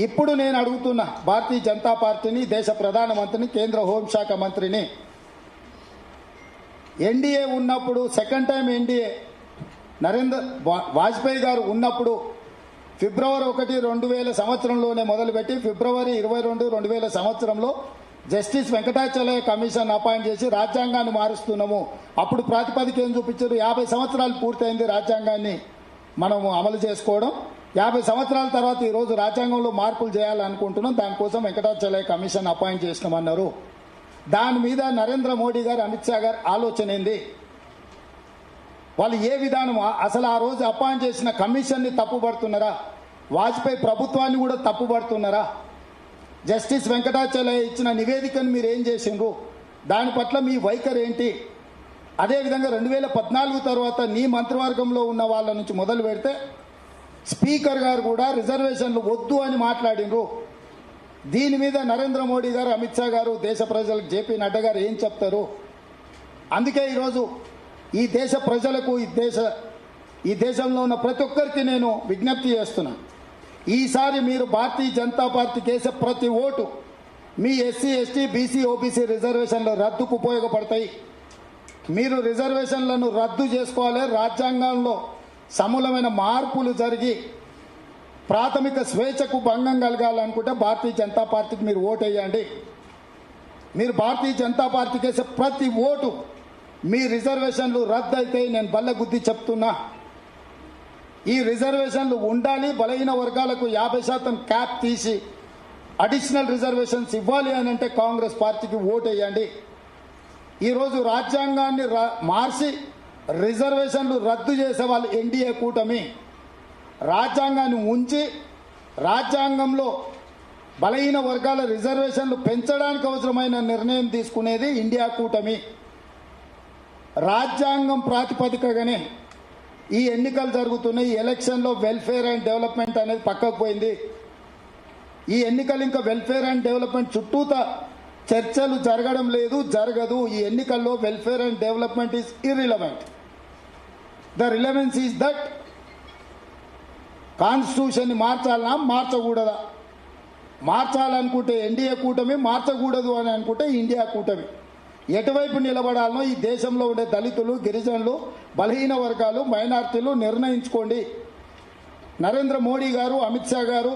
ఇప్పుడు నేను అడుగుతున్నా భారతీయ జనతా పార్టీని, దేశ ప్రధానమంత్రిని, కేంద్ర హోంశాఖ మంత్రిని, ఎన్డీఏ ఉన్నప్పుడు second time NDA Narendra Vajpayee గారు ఉన్నప్పుడు ఫిబ్రవరి 1, 2000 సంవత్సరంలోనే మొదలుపెట్టి ఫిబ్రవరి 22, 2000 సంవత్సరంలో జస్టిస్ వెంకటాచలయ కమిషన్ అపాయింట్ చేసి రాజ్యాంగాన్ని మారుస్తున్నాము. అప్పుడు ప్రాతిపదిక ఏం చూపించారు? 50 సంవత్సరాలు పూర్తయింది రాజ్యాంగాన్ని మనము అమలు చేసుకోవడం. 50 సంవత్సరాల తర్వాత ఈరోజు రాజ్యాంగంలో మార్పులు చేయాలనుకుంటున్నాం, దానికోసం వెంకటాచలయ కమిషన్ అపాయింట్ చేసినామన్నారు. దాని మీద నరేంద్ర మోడీ గారు, అమిత్ షా గారు ఆలోచన ఏంది? వాళ్ళు ఏ విధానం? అసలు ఆ రోజు అపాయింట్ చేసిన కమిషన్ని తప్పుపడుతున్నారా? వాజ్పేయి ప్రభుత్వాన్ని కూడా తప్పుపడుతున్నారా? జస్టిస్ వెంకటాచలయ ఇచ్చిన నివేదికను మీరు ఏం చేసిండ్రు? దాని పట్ల మీ వైఖరి ఏంటి? అదేవిధంగా 2014 తర్వాత నీ మంత్రివర్గంలో ఉన్న వాళ్ళ నుంచి మొదలు పెడితే స్పీకర్ గారు కూడా రిజర్వేషన్లు వద్దు అని మాట్లాడినరు. దీని మీద నరేంద్ర మోడీ గారు, అమిత్ షా గారు, దేశ ప్రజలకు జేపీ నడ్డా గారు ఏం చెప్తారు? అందుకే ఈరోజు ఈ దేశ ప్రజలకు, ఈ దేశంలో ఉన్న ప్రతి ఒక్కరికి నేను విజ్ఞప్తి చేస్తున్నా. ఈసారి మీరు భారతీయ జనతా పార్టీకి వేసే ప్రతి ఓటు మీ ఎస్సీ, ఎస్టీ, బీసీ, ఓబీసీ రిజర్వేషన్ల రద్దుకు ఉపయోగపడతాయి. మీరు రిజర్వేషన్లను రద్దు చేసుకోవాలి. రాజ్యాంగంలో సమూలమైన మార్పులు జరిగి ప్రాథమిక స్వేచ్ఛకు భంగం కలగాలనుకుంటే భారతీయ జనతా పార్టీకి మీరు ఓటు వేయండి. మీరు భారతీయ జనతా పార్టీకి వేసే ప్రతి ఓటు మీ రిజర్వేషన్లు రద్దు అయితే నేను బల్ల గుద్ది చెప్తున్నా. ఈ రిజర్వేషన్లు ఉండాలి. బలహీన వర్గాలకు 50% క్యాప్ తీసి అడిషనల్ రిజర్వేషన్స్ ఇవ్వాలి అని అంటే కాంగ్రెస్ పార్టీకి ఓటు వేయండి. ఈరోజు రాజ్యాంగాన్ని మార్చి రిజర్వేషన్లు రద్దు చేసే వాళ్ళు ఎన్డీఏ కూటమి. రాజ్యాంగాన్ని ఉంచి రాజ్యాంగంలో బలహీన వర్గాల రిజర్వేషన్లు పెంచడానికి అవసరమైన నిర్ణయం తీసుకునేది ఇండియా కూటమి. రాజ్యాంగం ప్రాతిపదికగానే ఈ ఎన్నికలు జరుగుతున్నాయి. ఈ ఎలక్షన్లో వెల్ఫేర్ అండ్ డెవలప్మెంట్ అనేది పక్కకు పోయింది. ఈ ఎన్నికలు ఇంకా వెల్ఫేర్ అండ్ డెవలప్మెంట్ చుట్టూత చర్చలు జరగడం లేదు, జరగదు. ఈ ఎన్నికల్లో welfare and development is irrelevant. The relevance is that కాన్స్టిట్యూషన్ని మార్చాలన్నా మార్చకూడదా? మార్చాలనుకుంటే ఎన్డీఏ కూటమి, మార్చకూడదు అని అనుకుంటే ఇండియా కూటమి. ఎటువైపు నిలబడాలనో ఈ దేశంలో ఉండే దళితులు, గిరిజనులు, బలహీన వర్గాలు, మైనార్టీలు నిర్ణయించుకోండి. నరేంద్ర మోడీ గారు, అమిత్ షా గారు